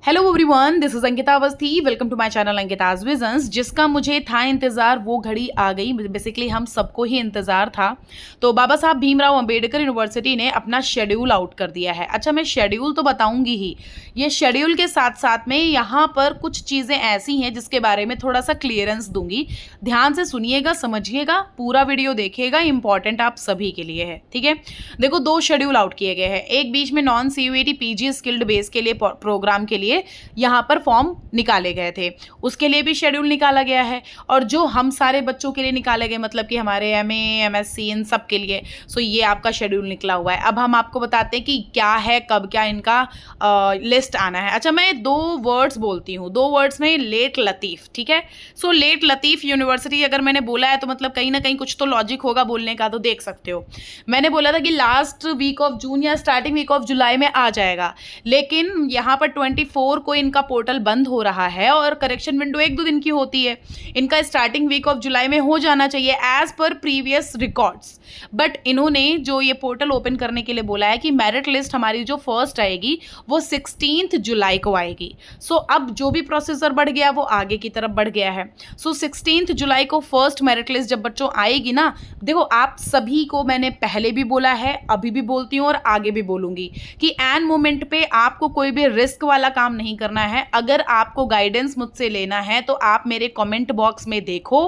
Hello everyone, this is Ankita Awasthi. Welcome to my channel Ankita's visions. जिसका मुझे था इंतज़ार वो घड़ी आ गई। बेसिकली हम सबको ही इंतज़ार था। तो बाबा साहब भीमराव अंबेडकर यूनिवर्सिटी ने अपना शेड्यूल आउट कर दिया है। अच्छा, मैं शेड्यूल तो बताऊंगी ही। ये शेड्यूल के साथ साथ में यहाँ पर कुछ चीज़ें ऐसी हैं जिसके बारे में थोड़ा सा क्लियरेंस दूंगी। ध्यान से सुनिएगा, समझिएगा, पूरा वीडियो देखिएगा। इंपॉर्टेंट आप सभी के लिए है, ठीक है। देखो, 2 शेड्यूल आउट किए गए हैं। एक बीच में non CUET PG skilled base के लिए प्रोग्राम के लिए यहाँ पर फॉर्म निकाले गए थे, उसके लिए भी शेड्यूल निकाला गया है। और जो हम सारे बच्चों के लिए निकाले गए, मतलब कि हमारे MA MSc इन सब के लिए, सो ये आपका शेड्यूल निकला हुआ है। अब हम आपको बताते हैं कि क्या है, कब क्या इनका लिस्ट आना है। अच्छा, मैं 2 वर्ड्स बोलती हूँ, 2 वर्ड्स में लेट लतीफ़, ठीक है। सो लेट लतीफ़ यूनिवर्सिटी अगर मैंने बोला है तो मतलब कहीं ना कहीं कुछ तो लॉजिक होगा बोलने का। तो देख सकते हो, मैंने बोला था कि लास्ट वीक ऑफ जून या स्टार्टिंग वीक ऑफ जुलाई में आ जाएगा, लेकिन यहाँ पर 24 को इनका पोर्टल बंद हो रहा है और करेक्शन विंडो 1-2 दिन की होती है। इनका स्टार्टिंग वीक ऑफ जुलाई में हो जाना चाहिए as per previous records. But इन्होंने जो ये पोर्टल ओपन करने के लिए बोला है कि मेरिट लिस्ट हमारी जो फर्स्ट आएगी वो 16 जुलाई को आएगी। सो अब जो भी प्रोसेसर बढ़ गया वो आगे की तरफ बढ़ गया है। सो 16 जुलाई को फर्स्ट मेरिट लिस्ट जब बच्चों आएगी ना, देखो आप सभी को मैंने पहले भी बोला है, अभी भी बोलती हूँ और आगे भी बोलूंगी कि एन मोमेंट पे आपको कोई भी रिस्क वाला काम नहीं करना है। अगर आपको गाइडेंस मुझसे लेना है तो आप मेरे कमेंट बॉक्स में देखो।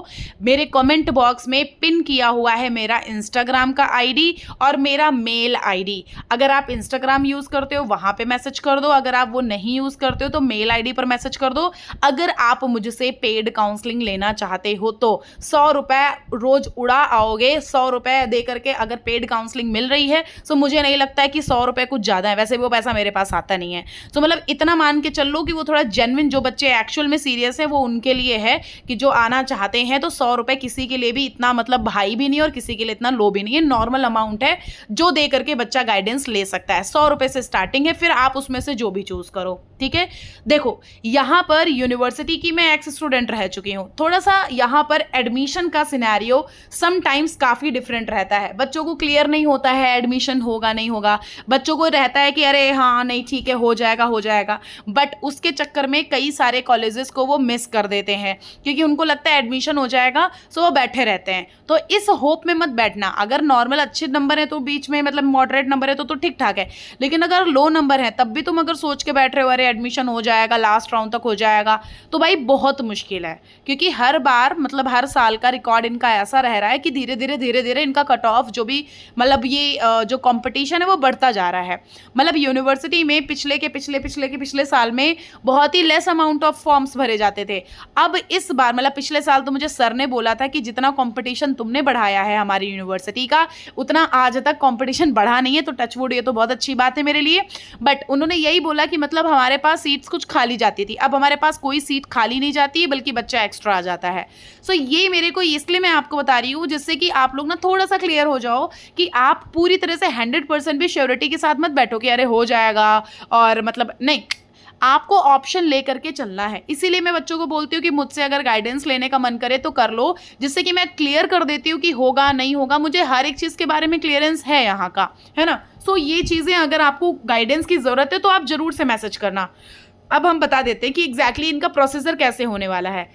मेरे कमेंट बॉक्स में पिन किया हुआ है मेरा इंस्टाग्राम का ID और मेरा मेल ID। अगर आप इंस्टाग्राम यूज़ करते हो वहाँ पे मैसेज कर दो, अगर आप वो नहीं यूज़ करते हो तो मेल ID पर मैसेज कर दो। अगर आप मुझसे पेड काउंसलिंग लेना चाहते हो तो 100 रुपये रोज़ उड़ा आओगे। 100 रुपये दे करके अगर पेड काउंसलिंग मिल रही है तो मुझे नहीं लगता है कि 100 रुपये कुछ ज़्यादा है। वैसे वो पैसा मेरे पास आता नहीं है, तो मतलब इतना मान के चल लो कि वो थोड़ा जेन्युइन, जो बच्चे एक्चुअल में सीरियस है वो उनके लिए है कि जो आना चाहते हैं। तो 100 रुपये किसी के लिए भी इतना मतलब हाई भी नहीं और किसी के लिए इतना लो भी नहीं है, नॉर्मल अमाउंट है जो दे करके बच्चा गाइडेंस ले सकता है। 100 रुपये से स्टार्टिंग है, फिर आप उसमें से जो भी चूज करो, ठीक है। देखो, यहाँ पर यूनिवर्सिटी की मैं एक्स स्टूडेंट रह चुकी हूँ। थोड़ा सा यहाँ पर एडमिशन का सिनेरियो समटाइम्स काफ़ी डिफरेंट रहता है। बच्चों को क्लियर नहीं होता है एडमिशन होगा नहीं होगा। बच्चों को रहता है कि अरे हाँ नहीं ठीक है, हो जाएगा हो जाएगा। बट उसके चक्कर में कई सारे कॉलेजेस को वो मिस कर देते हैं क्योंकि उनको लगता है एडमिशन हो जाएगा, सो वो बैठे रहते हैं। तो इस होप में मत बैठना। अगर नॉर्मल अच्छे नंबर है तो बीच में मतलब मॉडरेट नंबर है तो ठीक ठाक है, लेकिन अगर लो नंबर है तब भी तुम अगर सोच के बैठ रहे हो अरे एडमिशन हो जाएगा, लास्ट राउंड तक हो जाएगा, तो भाई बहुत मुश्किल है। क्योंकि हर बार मतलब हर साल का रिकॉर्ड इनका ऐसा रह रहा है कि धीरे धीरे इनका कट ऑफ जो भी मतलब ये जो कंपटीशन है वो बढ़ता जा रहा है। मतलब यूनिवर्सिटी में पिछले साल में बहुत ही लेस अमाउंट ऑफ फॉर्म्स भरे जाते थे। अब इस बार मतलब पिछले साल तो मुझे सर ने बोला था कि जितना कंपटीशन तुमने बढ़ाया है हमारी यूनिवर्सिटी का, उतना आज तक कंपटीशन बढ़ा नहीं है। तो टचवुड, ये तो बहुत अच्छी बात है मेरे लिए। बट उन्होंने यही बोला कि मतलब हमारे पास सीट्स कुछ खाली जाती थी, अब हमारे पास कोई सीट खाली नहीं जाती है बल्कि बच्चा एक्स्ट्रा आ जाता है। सो ये मेरे को इसलिए मैं आपको बता रही हूँ जिससे कि आप लोग ना थोड़ा सा क्लियर हो जाओ कि आप पूरी तरह से 100% भी श्योरिटी के साथ मत बैठो कि अरे हो जाएगा, और मतलब नहीं, आपको ऑप्शन लेकर के चलना है। इसीलिए मैं बच्चों को बोलती हूँ कि मुझसे अगर गाइडेंस लेने का मन करे तो कर लो, जिससे कि मैं क्लियर कर देती हूँ कि होगा नहीं होगा। मुझे हर एक चीज़ के बारे में क्लियरेंस है यहाँ का, है ना। सो ये चीज़ें अगर आपको गाइडेंस की ज़रूरत है तो आप ज़रूर से मैसेज करना। अब हम बता देते हैं कि एग्जैक्टली इनका प्रोसीजर कैसे होने वाला है।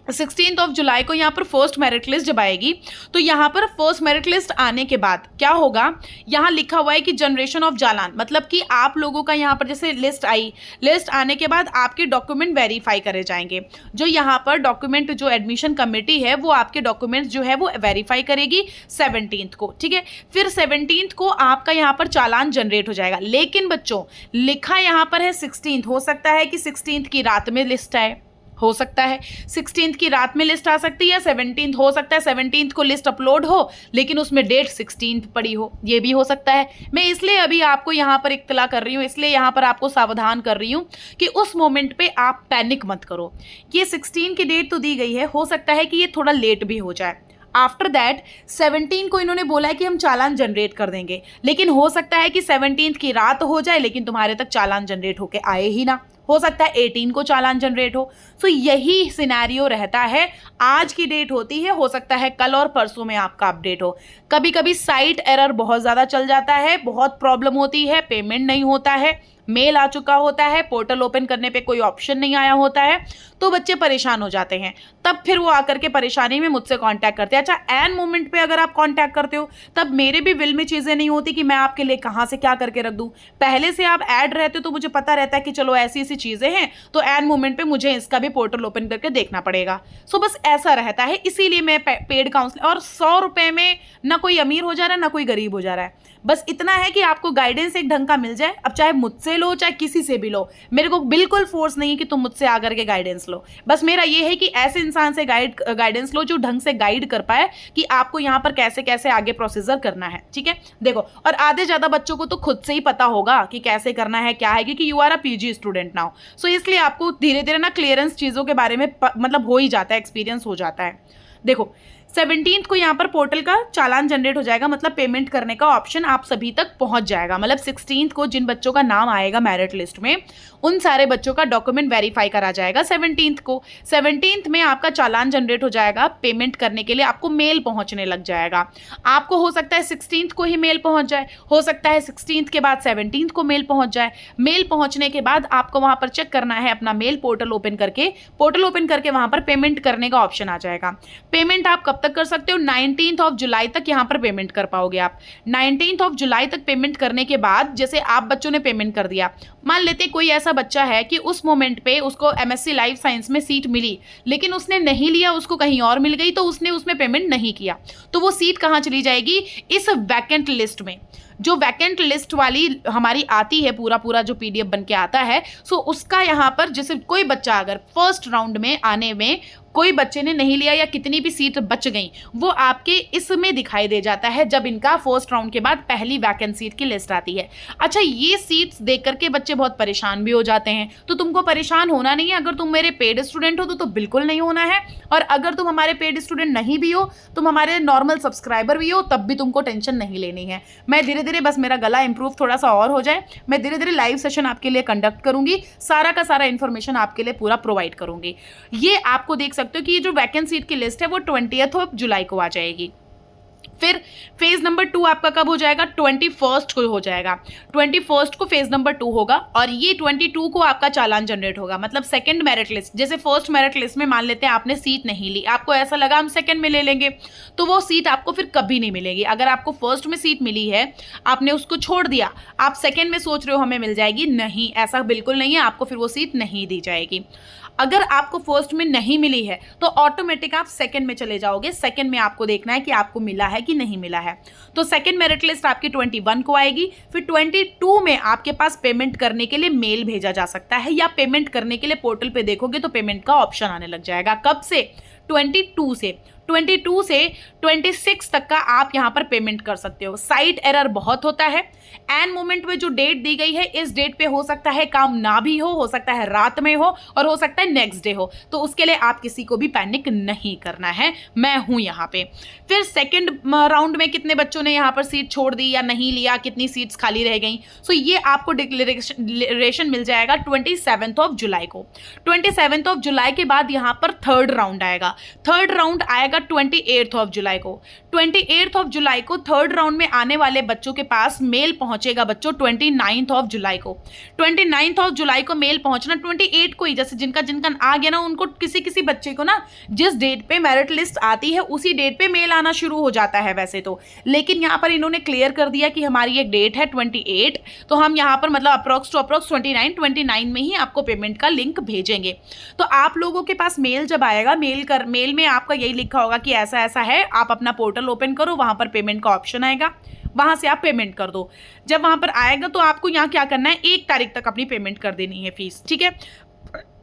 16 जुलाई को यहाँ पर फर्स्ट मेरिट लिस्ट जब आएगी तो यहाँ पर फर्स्ट मेरिट लिस्ट आने के बाद क्या होगा, यहाँ लिखा हुआ है कि जनरेशन ऑफ चालान, मतलब कि आप लोगों का यहाँ पर जैसे लिस्ट आई, लिस्ट आने के बाद आपके डॉक्यूमेंट वेरीफाई करे जाएंगे। जो यहाँ पर डॉक्यूमेंट जो एडमिशन कमेटी है वो आपके डॉक्यूमेंट्स जो है वो वेरीफाई करेगी 17 को, ठीक है। फिर 17 को आपका यहाँ पर चालान जनरेट हो जाएगा। लेकिन बच्चों, लिखा यहाँ पर है 16, हो सकता है कि 16 की रात में लिस्ट आए, हो सकता है 16 की रात में लिस्ट आ सकती है, 17 हो सकता है 17 को लिस्ट अपलोड हो लेकिन उसमें डेट 16 पड़ी हो, ये भी हो सकता है। मैं इसलिए अभी आपको यहाँ पर इत्तला कर रही हूँ, इसलिए यहाँ पर आपको सावधान कर रही हूँ कि उस मोमेंट पे आप पैनिक मत करो। ये 16 की डेट तो दी गई है, हो सकता है कि ये थोड़ा लेट भी हो जाए। आफ्टर दैट 17 को इन्होंने बोला है कि हम चालान जनरेट कर देंगे, लेकिन हो सकता है कि 17 की रात हो जाए लेकिन तुम्हारे तक चालान जनरेट होके आए ही ना। हो सकता है 18 को चालान जनरेट हो। सो यही सिनेरियो रहता है। आज की डेट होती है, हो सकता है कल और परसों में आपका अपडेट हो। कभी कभी साइट एरर बहुत ज़्यादा चल जाता है, बहुत प्रॉब्लम होती है, पेमेंट नहीं होता है। मेल आ चुका होता है, पोर्टल ओपन करने पे कोई ऑप्शन नहीं आया होता है, तो बच्चे परेशान हो जाते हैं। तब फिर वो आकर के परेशानी में मुझसे कांटेक्ट करते हैं। अच्छा, एन मोमेंट पे अगर आप कांटेक्ट करते हो तब मेरे भी विल में चीज़ें नहीं होती कि मैं आपके लिए कहाँ से क्या करके रख दूँ। पहले से आप ऐड रहते हो तो मुझे पता रहता है कि चलो ऐसी ऐसी चीज़ें हैं, तो एन मोमेंट पे मुझे इसका भी पोर्टल ओपन करके देखना पड़ेगा। सो बस ऐसा रहता है, इसीलिए मैं पेड काउंसलिंग, और 100 रुपये में ना कोई अमीर हो जा रहा है ना कोई गरीब हो जा रहा है। बस इतना है कि आपको गाइडेंस एक ढंग का मिल जाए। अब चाहे मुझसे लो चाहे किसी से भी लो, मेरे को बिल्कुल फोर्स नहीं है कि तुम मुझसे आकर के गाइडेंस लो। बस मेरा ये है कि ऐसे इंसान से गाइडेंस लो जो ढंग से गाइड कर पाए कि आपको यहाँ पर कैसे कैसे आगे प्रोसीजर करना है। ठीक है, देखो, और आधे ज़्यादा बच्चों को तो खुद से ही पता होगा कि कैसे करना है क्या है, क्योंकि you are a PG student now. So इसलिए आपको धीरे धीरे ना क्लियरेंस चीज़ों के बारे में मतलब हो ही जाता है, एक्सपीरियंस हो जाता है। देखो, 17th को यहाँ पर पोर्टल का चालान जनरेट हो जाएगा, मतलब पेमेंट करने का ऑप्शन आप सभी तक पहुँच जाएगा। मतलब 16th को जिन बच्चों का नाम आएगा मेरिट लिस्ट में, उन सारे बच्चों का डॉक्यूमेंट वेरीफाई करा जाएगा 17th को। 17th में आपका चालान जनरेट हो जाएगा, पेमेंट करने के लिए आपको मेल पहुँचने लग जाएगा। आपको हो सकता है 16th को ही मेल पहुँच जाए, हो सकता है 16th के बाद 17th को मेल पहुँच जाए। मेल पहुँचने के बाद आपको वहाँ पर चेक करना है अपना मेल, पोर्टल ओपन करके वहाँ पर पेमेंट करने का ऑप्शन आ जाएगा। पेमेंट आप कब तक कर सकते हो? 19th ऑफ जुलाई तक यहाँ पर पेमेंट कर पाओगे आप। 19th ऑफ जुलाई तक पेमेंट करने के बाद, जैसे आप बच्चों ने पेमेंट कर दिया, मान लेते कोई ऐसा बच्चा है कि उस मोमेंट पे उसको एमएससी लाइफ साइंस में सीट मिली लेकिन उसने नहीं लिया, उसको कहीं और मिल गई, तो उसने उसमें पेमेंट नहीं किया, तो वो सीट कहाँ चली जाएगी? इस वैकेंट लिस्ट में। जो वैकेंट लिस्ट वाली हमारी आती है, पूरा जो पीडीएफ बन के आता है, सो उसका यहाँ पर जैसे कोई बच्चा अगर फर्स्ट राउंड में आने में कोई बच्चे ने नहीं लिया या कितनी भी सीट बच गई, वो आपके इसमें दिखाई दे जाता है जब इनका फर्स्ट राउंड के बाद पहली वैकेंट सीट की लिस्ट आती है। अच्छा, ये सीट्स देख करके बच्चे बहुत परेशान भी हो जाते हैं, तो तुमको परेशान होना नहीं है। अगर तुम मेरे पेड स्टूडेंट हो तो बिल्कुल नहीं होना है, और अगर तुम हमारे पेड स्टूडेंट नहीं भी हो, तुम हमारे नॉर्मल सब्सक्राइबर भी हो, तब भी तुमको टेंशन नहीं लेनी है। मैं धीरे धीरे, बस मेरा गला इंप्रूव थोड़ा सा और हो जाए, मैं धीरे धीरे लाइव सेशन आपके लिए कंडक्ट करूंगी, सारा का सारा इन्फॉर्मेशन आपके लिए पूरा प्रोवाइड करूंगी। ये आपको देख सकते हो कि ये जो वैकेंट सीट की लिस्ट है वो 20th ऑफ जुलाई को आ जाएगी। फिर फेज नंबर 2 आपका कब हो जाएगा? 21st को हो जाएगा। 21st को फेज नंबर 2 होगा, और ये 22 को आपका चालान जनरेट होगा। मतलब सेकंड मेरिट लिस्ट, जैसे फर्स्ट मेरिट लिस्ट में मान लेते हैं आपने सीट नहीं ली, आपको ऐसा लगा हम सेकंड में ले लेंगे, तो वो सीट आपको फिर कभी नहीं मिलेगी। अगर आपको फर्स्ट में सीट मिली है, आपने उसको छोड़ दिया, आप सेकंड में सोच रहे हो हमें मिल जाएगी, नहीं, ऐसा बिल्कुल नहीं है, आपको फिर वो सीट नहीं दी जाएगी। अगर आपको फर्स्ट में नहीं मिली है तो ऑटोमेटिक आप सेकंड में चले जाओगे। सेकंड में आपको देखना है कि आपको मिला है कि नहीं मिला है। तो सेकंड मेरिट लिस्ट आपकी 21 को आएगी। फिर 22 में आपके पास पेमेंट करने के लिए मेल भेजा जा सकता है, या पेमेंट करने के लिए पोर्टल पे देखोगे तो पेमेंट का ऑप्शन आने लग जाएगा। कब से? 22 से 26 तक का आप यहाँ पर पेमेंट कर सकते हो। साइट एरर बहुत होता है। एन मोमेंट में जो डेट दी गई है, इस डेट पे हो सकता है काम ना भी हो सकता है रात में हो, और हो सकता है नेक्स्ट डे हो, तो उसके लिए आप किसी को भी पैनिक नहीं करना है, मैं हूं यहाँ पे। फिर सेकंड राउंड में कितने बच्चों ने यहाँ पर सीट छोड़ दी या नहीं लिया, कितनी सीट्स खाली रह गई, सो ये आपको डिक्लेरेशन मिल जाएगा 27th ऑफ जुलाई को। 27th ऑफ जुलाई के बाद यहाँ पर थर्ड राउंड आएगा। थर्ड राउंड आएगा 28th ऑफ जुलाई को। 28th ऑफ जुलाई को थर्ड राउंड में आने वाले बच्चों के पास मेल पहुंचेगा बच्चों 29th ऑफ जुलाई को। 29th ऑफ जुलाई को मेल पहुंचना, 28 को ही, जैसे जिनका आ गया ना, उनको किसी बच्चे को ना जिस डेट पे मेरिट लिस्ट आती है उसी डेट पे मेल आना शुरू हो जाता है वैसे तो, लेकिन यहाँ पर इन्होंने क्लियर कर दिया कि हमारी एक डेट है 28, तो हम यहाँ पर मतलब अप्रोक्स 29 में ही आपको पेमेंट का लिंक भेजेंगे। तो आप लोगों के पास मेल जब आएगा, मेल में आपका यही लिखा होगा कि ऐसा ऐसा है, आप अपना पोर्टल ओपन करो, वहां पर पेमेंट का ऑप्शन आएगा, वहां से आप पेमेंट कर दो। जब वहां पर आएगा तो आपको यहाँ क्या करना है, 1 तारीख तक अपनी पेमेंट कर देनी है फीस। ठीक है,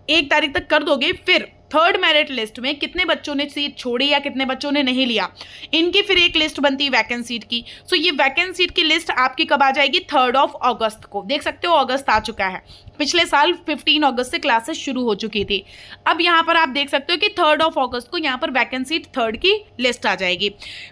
1 तारीख तक कर दोगे। फिर थर्ड मेरिट लिस्ट में कितने बच्चों ने सीट छोड़ी या कितने बच्चों ने नहीं लिया, इनकी फिर एक लिस्ट बनती है वैकेंट सीट की। सो ये वैकेंट सीट की लिस्ट आपकी कब आ जाएगी? 3 अगस्त को। देख सकते हो अगस्त आ चुका है। पिछले साल 15 अगस्त से क्लासेस शुरू हो चुकी थी। अब यहाँ पर आप देख सकते हो कि 3 अगस्त को यहाँ पर वैकेंट सीट 3 की लिस्ट आ जाएगी।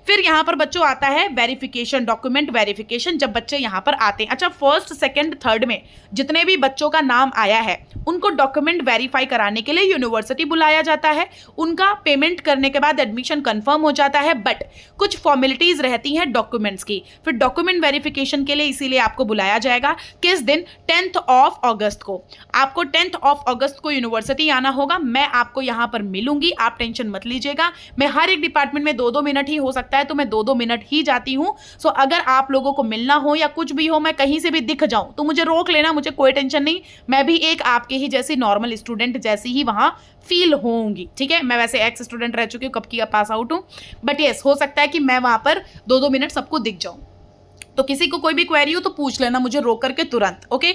फिर यहाँ पर बच्चों आता है वेरिफिकेशन, डॉक्यूमेंट वेरिफिकेशन, जब बच्चे यहाँ पर आते हैं। अच्छा, फर्स्ट सेकेंड थर्ड में जितने भी बच्चों का नाम आया है उनको डॉक्यूमेंट वेरीफाई कराने के लिए यूनिवर्सिटी बुला बुलाया जाता है, उनका पेमेंट करने के बाद एडमिशन कंफर्म हो जाता है, बट कुछ फॉर्मेलिटीज रहती हैं डॉक्यूमेंट्स की। फिर डॉक्यूमेंट वेरिफिकेशन के लिए इसीलिए आपको बुलाया जाएगा। किस दिन? 10th ऑफ अगस्त को। आपको 10th ऑफ अगस्त को यूनिवर्सिटी आना होगा। मैं आपको यहाँ पर मिलूंगी, आप टेंशन मत लीजिएगा। मैं हर एक डिपार्टमेंट में 2-2 मिनट ही हो सकता है, तो मैं 2-2 मिनट ही जाती हूँ। सो अगर आप लोगों को मिलना हो या कुछ भी हो, मैं कहीं से भी दिख जाऊँ तो मुझे रोक लेना, मुझे कोई टेंशन नहीं। मैं भी एक आपके ही जैसी नॉर्मल स्टूडेंट जैसी ही वहाँ फील होंगी, ठीक है। मैं वैसे एक्स स्टूडेंट रह चुकी हूँ, कब की पास आउट हूँ, बट यस हो सकता है कि मैं वहाँ पर 2-2 मिनट सबको दिख जाऊँ। तो किसी को कोई भी क्वेरी हो तो पूछ लेना मुझे रोक करके तुरंत, ओके।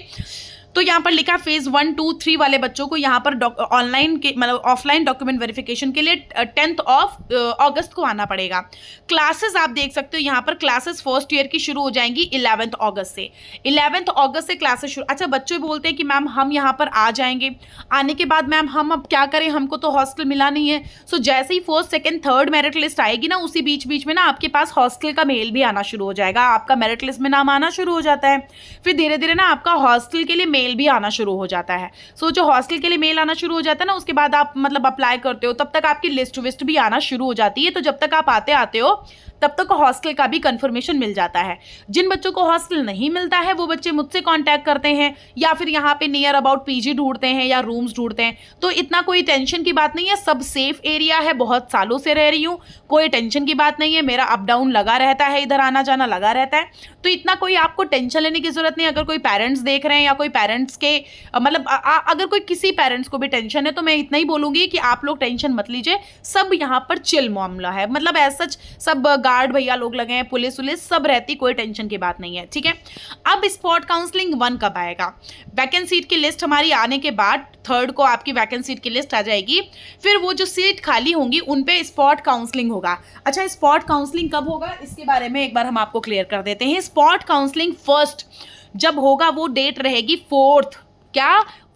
तो यहाँ पर लिखा फेज 1, 2, 3 वाले बच्चों को यहाँ पर ऑनलाइन के मतलब ऑफलाइन डॉक्यूमेंट वेरिफिकेशन के लिए 10th ऑफ अगस्त को आना पड़ेगा। क्लासेस आप देख सकते हो यहाँ पर, क्लासेस फर्स्ट ईयर की शुरू हो जाएंगी 11th अगस्त से। 11th अगस्त से क्लासेस शुरू। अच्छा, बच्चे बोलते हैं कि मैम हम यहाँ पर आ जाएंगे, आने के बाद मैम हम अब क्या करें, हमको तो हॉस्टल मिला नहीं है। सो जैसे ही 1st, 2nd, 3rd merit list आएगी ना, उसी बीच बीच में ना आपके पास हॉस्टल का मेल भी आना शुरू हो जाएगा। आपका मेरिट लिस्ट में नाम आना शुरू हो जाता है, फिर धीरे धीरे ना आपका हॉस्टल के लिए मेल भी आना शुरू हो जाता है। सो जो हॉस्टल के लिए मेल आना शुरू हो जाता है ना, उसके बाद आप मतलब अप्लाई करते हो, तब तक आपकी लिस्ट विस्ट भी आना शुरू हो जाती है। तो जब तक आप आते हो तब तक हॉस्टल का भी कंफर्मेशन मिल जाता है। जिन बच्चों को हॉस्टल नहीं मिलता है वो बच्चे मुझसे कांटेक्ट करते हैं या फिर यहाँ पे नियर अबाउट पीजी ढूंढते हैं या रूम्स ढूंढते हैं। तो इतना कोई टेंशन की बात नहीं है, सब सेफ एरिया है, बहुत सालों से रह रही हूँ, कोई टेंशन की बात नहीं है। मेरा अप डाउन लगा रहता है, इधर आना जाना लगा रहता है, तो इतना कोई आपको टेंशन लेने की जरूरत नहीं। अगर कोई पेरेंट्स देख रहे हैं या कोई पेरेंट्स के मतलब अगर कोई किसी पेरेंट्स को भी टेंशन है तो मैं इतना ही बोलूंगी कि आप लोग टेंशन मत लीजिए, सब यहाँ पर चिल मामला है। मतलब ऐसा सब गार्ड भैया लोग लगे हैं, पुलिस सब रहती, कोई टेंशन की बात नहीं है, ठीक है। अब स्पॉट काउंसलिंग 1 कब आएगा? वैकेंट सीट की लिस्ट हमारी आने के बाद 3rd को आपकी वैकेंट सीट की लिस्ट आ जाएगी। फिर वो जो सीट खाली होंगी उन पे स्पॉट काउंसलिंग होगा। अच्छा, स्पॉट काउंसलिंग कब होगा इसके बारे में एक बार हम आपको क्लियर कर देते हैं। स्पॉट काउंसलिंग फर्स्ट जब होगा वो डेट रहेगी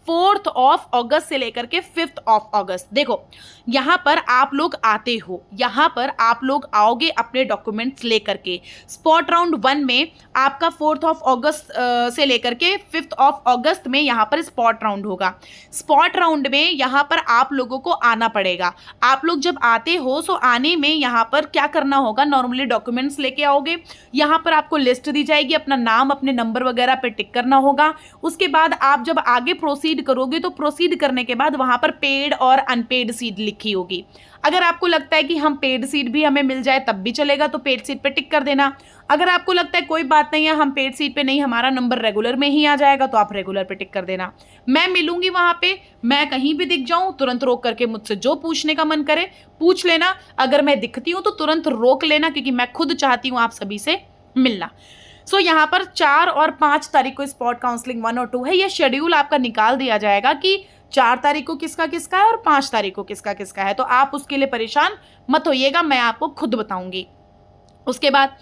4th ऑफ अगस्त से लेकर के 5th ऑफ अगस्त। देखो यहाँ पर आप लोग आते हो, यहाँ पर आप लोग आओगे अपने डॉक्यूमेंट्स लेकर के। स्पॉट राउंड 1 में आपका 4th ऑफ अगस्त से लेकर के 5th ऑफ अगस्त में यहाँ पर स्पॉट राउंड होगा। स्पॉट राउंड में यहाँ पर आप लोगों को आना पड़ेगा। आप लोग जब आते हो सो आने में यहाँ पर क्या करना होगा, नॉर्मली डॉक्यूमेंट्स लेके आओगे, यहाँ पर आपको लिस्ट दी जाएगी, अपना नाम अपने नंबर वगैरह पे टिक करना होगा। उसके बाद आप जब आगे प्रोसीड करोगे तो प्रोसीड करने के बाद वहां पर पेड और अनपेड सीट लिखी होगी। अगर आपको लगता है कि हम पेड सीट भी हमें मिल जाए तब भी चलेगा तो पेड सीट पे टिक कर देना। अगर आपको लगता है कोई बात नहीं है, हम पेड सीट पे नहीं, हमारा नंबर रेगुलर में ही आ जाएगा, तो आप रेगुलर पे टिक कर देना। मैं मिलूंगी वहां पे, मैं कहीं भी दिख जाऊं तुरंत रोक करके मुझसे जो पूछने का मन करे पूछ लेना। अगर मैं दिखती हूं तो तुरंत रोक लेना, क्योंकि मैं खुद चाहती हूं आप सभी से मिलना। सो यहाँ पर 4 और 5 तारीख को स्पॉट काउंसलिंग 1 और 2 है। यह शेड्यूल आपका निकाल दिया जाएगा कि 4 तारीख को किसका किसका है और 5 तारीख को किसका किसका है, तो आप उसके लिए परेशान मत होइएगा, मैं आपको खुद बताऊंगी। उसके बाद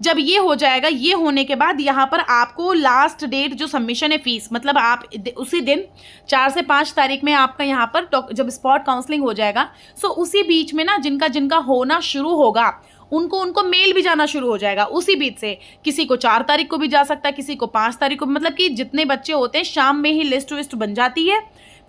जब ये हो जाएगा, ये होने के बाद यहाँ पर आपको लास्ट डेट जो सबमिशन है फीस, मतलब आप उसी दिन 4 से 5 तारीख में आपका यहाँ पर जब स्पॉट काउंसलिंग हो जाएगा, सो उसी बीच में ना जिनका जिनका होना शुरू होगा उनको मेल भी जाना शुरू हो जाएगा उसी बीच से। किसी को 4 तारीख को भी जा सकता है, किसी को 5 तारीख को, मतलब कि जितने बच्चे होते हैं शाम में ही लिस्ट विस्ट बन जाती है,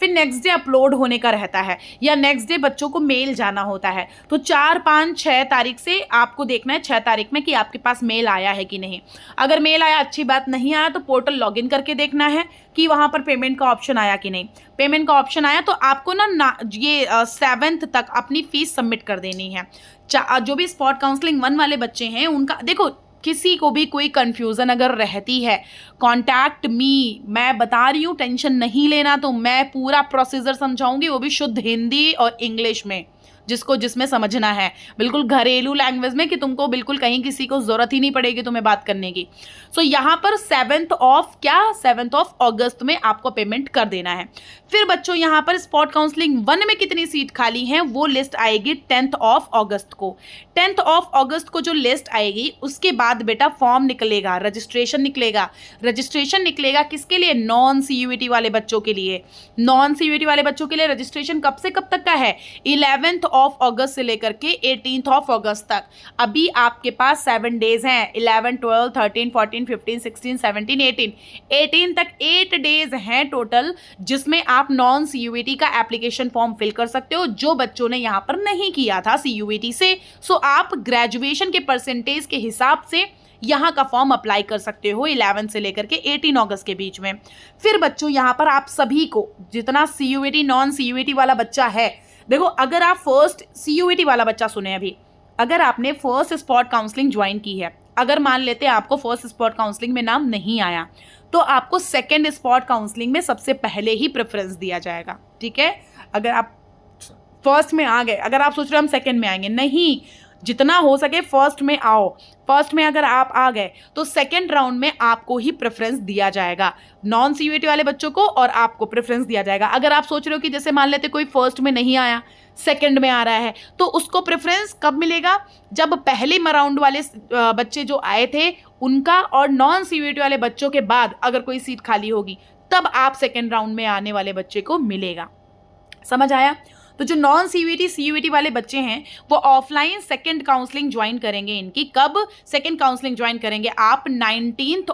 फिर नेक्स्ट डे अपलोड होने का रहता है या नेक्स्ट डे बच्चों को मेल जाना होता है। तो 4, 5, 6 तारीख से आपको देखना है 6 तारीख में कि आपके पास मेल आया है कि नहीं। अगर मेल आया अच्छी बात, नहीं आया तो पोर्टल लॉगिन करके देखना है कि वहाँ पर पेमेंट का ऑप्शन आया कि नहीं। पेमेंट का ऑप्शन आया तो आपको ना ये 7th तक अपनी फीस सबमिट कर देनी है। जो भी स्पॉट काउंसलिंग 1 वाले बच्चे हैं उनका देखो, किसी को भी कोई कंफ्यूजन अगर रहती है कॉन्टैक्ट मी, मैं बता रही हूँ टेंशन नहीं लेना, तो मैं पूरा प्रोसीजर समझाऊंगी, वो भी शुद्ध हिंदी और इंग्लिश में, जिसको जिसमें समझना है, बिल्कुल घरेलू लैंग्वेज में, कि तुमको बिल्कुल कहीं किसी को जरूरत ही नहीं पड़ेगी तुम्हें बात करने की। सो यहाँ पर 7th ऑफ अगस्त में आपको पेमेंट कर देना है। फिर बच्चों यहाँ पर स्पॉट काउंसलिंग 1 में कितनी सीट खाली हैं वो लिस्ट आएगी 10th ऑफ अगस्त को। 10th ऑफ अगस्त को जो लिस्ट आएगी उसके बाद बेटा फॉर्म निकलेगा, रजिस्ट्रेशन निकलेगा। रजिस्ट्रेशन निकलेगा किसके लिए? नॉन CUET वाले बच्चों के लिए। नॉन CUET वाले बच्चों के लिए रजिस्ट्रेशन कब से कब तक का है? 11th ऑफ अगस्त से लेकर के 18th ऑफ अगस्त तक अभी आपके पास 7 डेज हैं। 11, 12, 13, 14, 15, 16, 17, 18 तक 8 डेज हैं टोटल, जिसमें आप नॉन CUET का एप्लीकेशन फॉर्म फिल कर सकते हो, जो बच्चों ने यहाँ पर नहीं किया था CUET से। सो आप ग्रेजुएशन के परसेंटेज के हिसाब से यहाँ का फॉर्म अप्लाई कर सकते हो 11 से लेकर के 18 अगस्त के बीच में। फिर बच्चों यहाँ पर आप सभी को, जितना CUET नॉन CUET वाला बच्चा है, देखो अगर आप फर्स्ट CUET वाला बच्चा सुने, अभी अगर आपने फर्स्ट स्पॉट काउंसलिंग ज्वाइन की है, अगर मान लेते हैं आपको फर्स्ट स्पॉट काउंसलिंग में नाम नहीं आया, तो आपको सेकेंड स्पॉट काउंसलिंग में सबसे पहले ही प्रेफरेंस दिया जाएगा। ठीक है, अगर आप फर्स्ट में आ गए, अगर आप सोच रहे हो हम सेकेंड में आएंगे, नहीं, जितना हो सके फर्स्ट में आओ। फर्स्ट में अगर आप आ गए तो सेकेंड राउंड में आपको ही प्रेफरेंस दिया जाएगा, नॉन CUET वाले बच्चों को, और आपको प्रेफरेंस दिया जाएगा। अगर आप सोच रहे हो कि जैसे मान लेते कोई फर्स्ट में नहीं आया, सेकंड में आ रहा है, तो उसको प्रेफरेंस कब मिलेगा? जब पहले राउंड वाले बच्चे जो आए थे उनका और नॉन CUET वाले बच्चों के बाद अगर कोई सीट खाली होगी, तब आप सेकेंड राउंड में आने वाले बच्चे को मिलेगा। समझ आया? तो जो नॉन CUET वाले बच्चे हैं वो ऑफलाइन सेकंड काउंसलिंग ज्वाइन करेंगे। इनकी कब सेकंड काउंसलिंग ज्वाइन करेंगे? आप 19th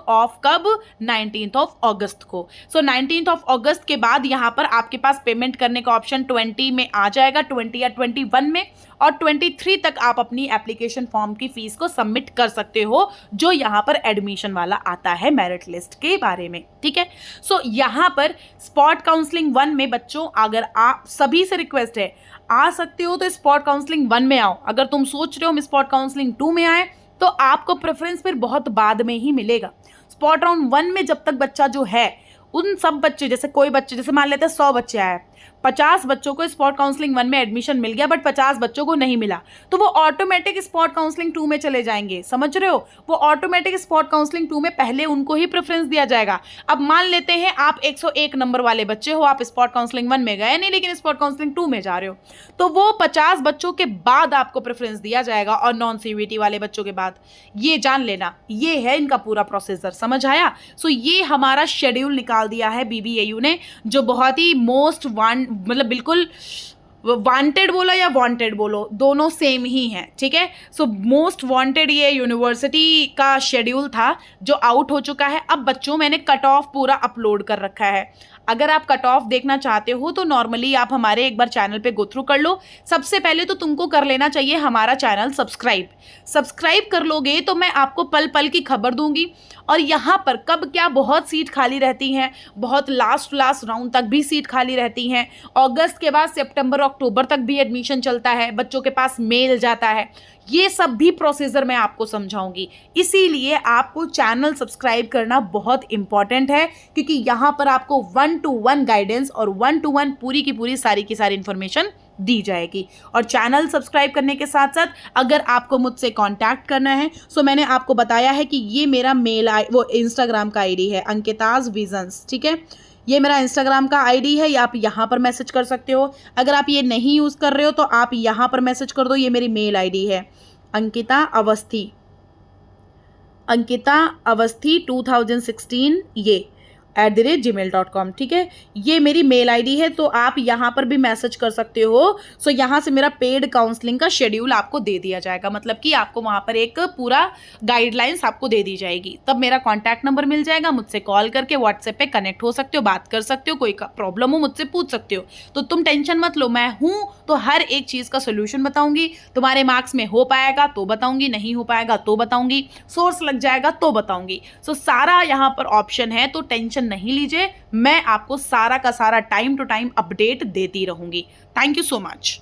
ऑफ अगस्त को। सो 19th ऑफ अगस्त के बाद यहाँ पर आपके पास पेमेंट करने का ऑप्शन 20 में आ जाएगा, 20 या 21 में, और 23 तक आप अपनी एप्लीकेशन फॉर्म की फीस को सबमिट कर सकते हो, जो यहाँ पर एडमिशन वाला आता है मेरिट लिस्ट के बारे में। ठीक है, सो यहाँ पर स्पॉट काउंसलिंग 1 में बच्चों, अगर आप सभी से रिक्वेस्ट है, आ सकते हो तो स्पॉट काउंसलिंग 1 में आओ। अगर तुम सोच रहे हो हम स्पॉट काउंसलिंग 2 में आए, तो आपको प्रेफरेंस फिर बहुत बाद में ही मिलेगा। स्पॉट राउंड 1 में जब तक बच्चा जो है, उन सब बच्चे, जैसे कोई बच्चे, जैसे मान लेते हैं 100 बच्चे आए, 50 बच्चों को स्पॉट काउंसलिंग 1 में एडमिशन मिल गया, बट 50 बच्चों को नहीं मिला, तो वो ऑटोमेटिक स्पॉट काउंसलिंग 2 में चले जाएंगे। समझ रहे हो? वो ऑटोमेटिक स्पॉट काउंसलिंग 2 में पहले उनको ही प्रेफरेंस दिया जाएगा। अब मान लेते हैं आप 101 नंबर वाले बच्चे हो, आप स्पॉट काउंसलिंग 1 में गए नहीं, लेकिन स्पॉट काउंसलिंग 2 में जा रहे हो, तो वो 50 बच्चों के बाद आपको प्रेफरेंस दिया जाएगा, और नॉन CUET वाले बच्चों के बाद। ये जान लेना, ये है इनका पूरा प्रोसीजर। समझ आया? सो ये हमारा शेड्यूल निकाल दिया है BBAU ने, जो बहुत ही मोस्ट मतलब बिल्कुल वांटेड बोलो या वांटेड बोलो, दोनों सेम ही हैं। ठीक है, सो मोस्ट वांटेड ये यूनिवर्सिटी का शेड्यूल था जो आउट हो चुका है। अब बच्चों मैंने कट ऑफ पूरा अपलोड कर रखा है। अगर आप कट ऑफ देखना चाहते हो तो नॉर्मली आप हमारे एक बार चैनल पे गो थ्रू कर लो। सबसे पहले तो तुमको कर लेना चाहिए हमारा चैनल सब्सक्राइब कर लोगे तो मैं आपको पल पल की खबर दूंगी, और यहाँ पर कब क्या बहुत सीट खाली रहती हैं, बहुत लास्ट राउंड तक भी सीट खाली रहती हैं। अगस्त के बाद सितंबर अक्टूबर तक भी एडमिशन चलता है, बच्चों के पास मेल जाता है, ये सब भी प्रोसीजर मैं आपको समझाऊंगी। इसीलिए आपको चैनल सब्सक्राइब करना बहुत इंपॉर्टेंट है, क्योंकि यहाँ पर आपको 1-to-1 गाइडेंस और 1-to-1 पूरी की पूरी सारी की सारी इंफॉर्मेशन दी जाएगी। और चैनल सब्सक्राइब करने के साथ साथ अगर आपको मुझसे कांटेक्ट करना है, सो मैंने आपको बताया है कि ये मेरा वो इंस्टाग्राम का आईडी है, अंकिताज विजन्स। ठीक है, ये मेरा इंस्टाग्राम का आईडी है, या आप यहाँ पर मैसेज कर सकते हो। अगर आप ये नहीं यूज़ कर रहे हो तो आप यहाँ पर मैसेज कर दो। ये मेरी मेल आईडी है, अंकिता अवस्थी 2016 ये @gmail.com। ठीक है, ये मेरी मेल आईडी है, तो आप यहाँ पर भी मैसेज कर सकते हो। सो यहाँ से मेरा पेड काउंसलिंग का शेड्यूल आपको दे दिया जाएगा, मतलब कि आपको वहाँ पर एक पूरा गाइडलाइंस आपको दे दी जाएगी। तब मेरा कॉन्टैक्ट नंबर मिल जाएगा, मुझसे कॉल करके व्हाट्सएप पे कनेक्ट हो सकते हो, बात कर सकते हो, कोई प्रॉब्लम हो मुझसे पूछ सकते हो। तो तुम टेंशन मत लो, मैं हूँ तो हर एक चीज़ का सोल्यूशन बताऊँगी। तुम्हारे मार्क्स में हो पाएगा तो बताऊँगी, नहीं हो पाएगा तो बताऊँगी, सोर्स लग जाएगा तो बताऊँगी। सो सारा यहाँ पर ऑप्शन है, तो टेंशन नहीं लीजिए, मैं आपको सारा का सारा टाइम टू टाइम अपडेट देती रहूंगी। Thank you so much.